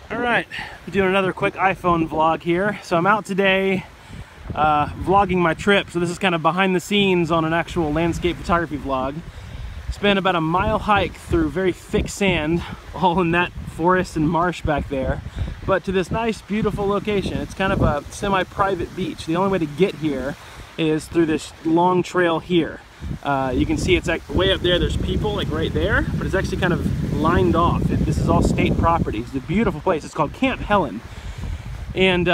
All right, we're doing another quick iPhone vlog here. So I'm out today vlogging my trip. So this is kind of behind the scenes on an actual landscape photography vlog. Spent about a mile hike through very thick sand, all in that forest and marsh back there, but to this nice, beautiful location. It's kind of a semi-private beach. The only way to get here is through this long trail here. You can see it's like way up there, there's people like right there, but it's actually kind of lined off. This is all state property. It's a beautiful place. It's called Camp Helen. And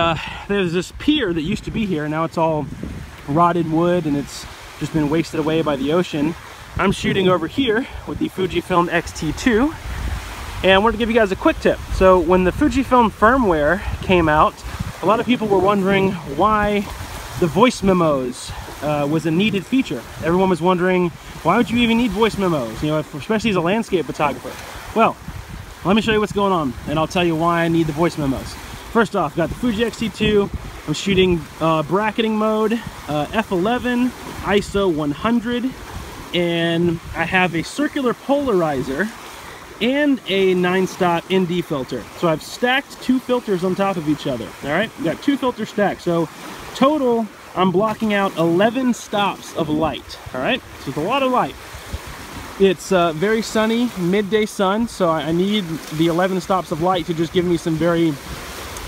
there's this pier that used to be here. Now it's all rotted wood and it's just been wasted away by the ocean. I'm shooting over here with the Fujifilm X-T2. And I wanted to give you guys a quick tip. So when the Fujifilm firmware came out, a lot of people were wondering why the voice memos was a needed feature. Everyone was wondering, why would you even need voice memos? You know, especially as a landscape photographer. Well, let me show you what's going on, and I'll tell you why I need the voice memos. First off, got the Fuji X-T2. I'm shooting bracketing mode, f11, ISO 100, and I have a circular polarizer and a 9-stop ND filter. So I've stacked two filters on top of each other. All right, got two filters stacked. So total, I'm blocking out 11 stops of light. All right, so it's a lot of light. It's very sunny, midday sun, so I need the 11 stops of light to just give me some very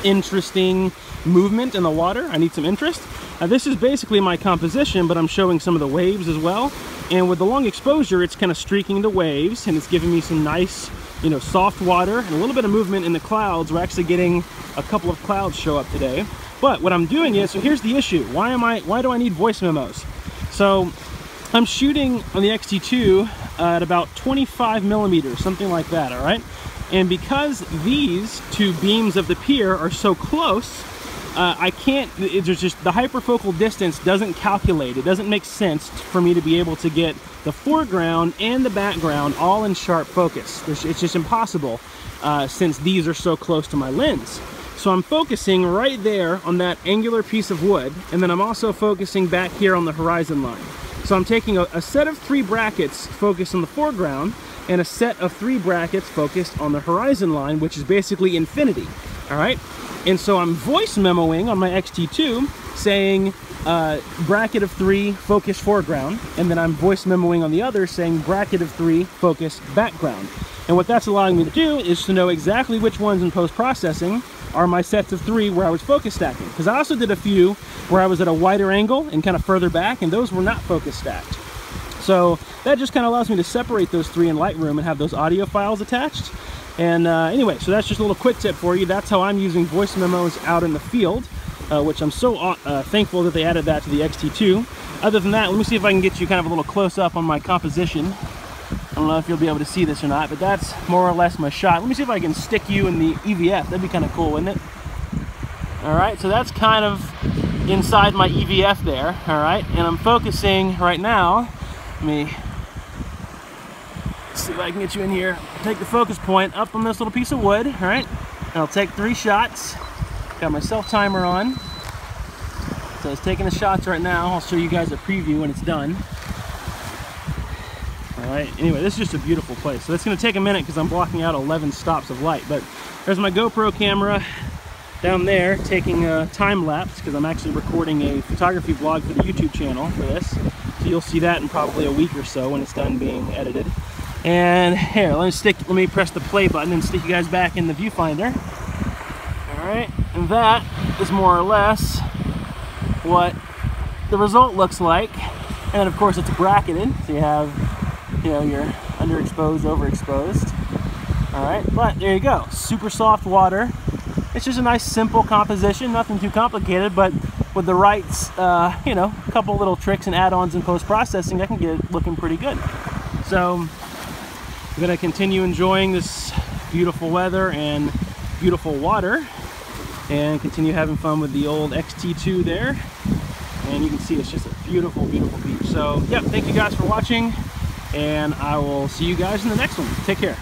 interesting movement in the water. I need some interest. Now this is basically my composition, but I'm showing some of the waves as well. And with the long exposure, it's kind of streaking the waves, and it's giving me some nice, you know, soft water and a little bit of movement in the clouds. We're actually getting a couple of clouds show up today. But what I'm doing is, so here's the issue. Why do I need voice memos? So I'm shooting on the X-T2 at about 25 millimeters, something like that, all right? And because these two beams of the pier are so close, I can't, there's just, the hyperfocal distance doesn't calculate. It doesn't make sense for me to be able to get the foreground and the background all in sharp focus. It's just impossible since these are so close to my lens. So I'm focusing right there on that angular piece of wood, and then I'm also focusing back here on the horizon line. So I'm taking a set of 3 brackets focused on the foreground and a set of 3 brackets focused on the horizon line, which is basically infinity, all right? And so I'm voice memoing on my X-T2 saying bracket of 3, focus foreground, and then I'm voice memoing on the other saying bracket of 3, focus background. And what that's allowing me to do is to know exactly which ones in post-processing are my sets of 3 where I was focus stacking. Because I also did a few where I was at a wider angle and kind of further back, and those were not focus stacked. So that just kind of allows me to separate those 3 in Lightroom and have those audio files attached. And anyway, so that's just a little quick tip for you. That's how I'm using voice memos out in the field, which I'm so thankful that they added that to the X-T2. Other than that, let me see if I can get you kind of a little close-up on my composition. I don't know if you'll be able to see this or not, but that's more or less my shot. Let me see if I can stick you in the EVF. That'd be kind of cool, wouldn't it? All right, so that's kind of inside my EVF there, all right? And I'm focusing right now. Let me see if I can get you in here. Take the focus point up on this little piece of wood, all right? And I'll take 3 shots. Got my self-timer on. So it's taking the shots right now. I'll show you guys a preview when it's done. All right, anyway, this is just a beautiful place. So it's gonna take a minute because I'm blocking out 11 stops of light. But there's my GoPro camera down there taking a time lapse because I'm actually recording a photography vlog for the YouTube channel for this. So you'll see that in probably a week or so when it's done being edited. And here, let me press the play button and stick you guys back in the viewfinder. All right, and that is more or less what the result looks like. And then of course it's bracketed, so you have, you know, you're underexposed, overexposed. All right, but there you go, super soft water. It's just a nice simple composition, nothing too complicated, but with the right, you know, a couple little tricks and add-ons in post-processing, I can get it looking pretty good. So I'm gonna continue enjoying this beautiful weather and beautiful water and continue having fun with the old X-T2 there. And you can see it's just a beautiful, beautiful beach. So, yeah, thank you guys for watching, and I will see you guys in the next one. Take care.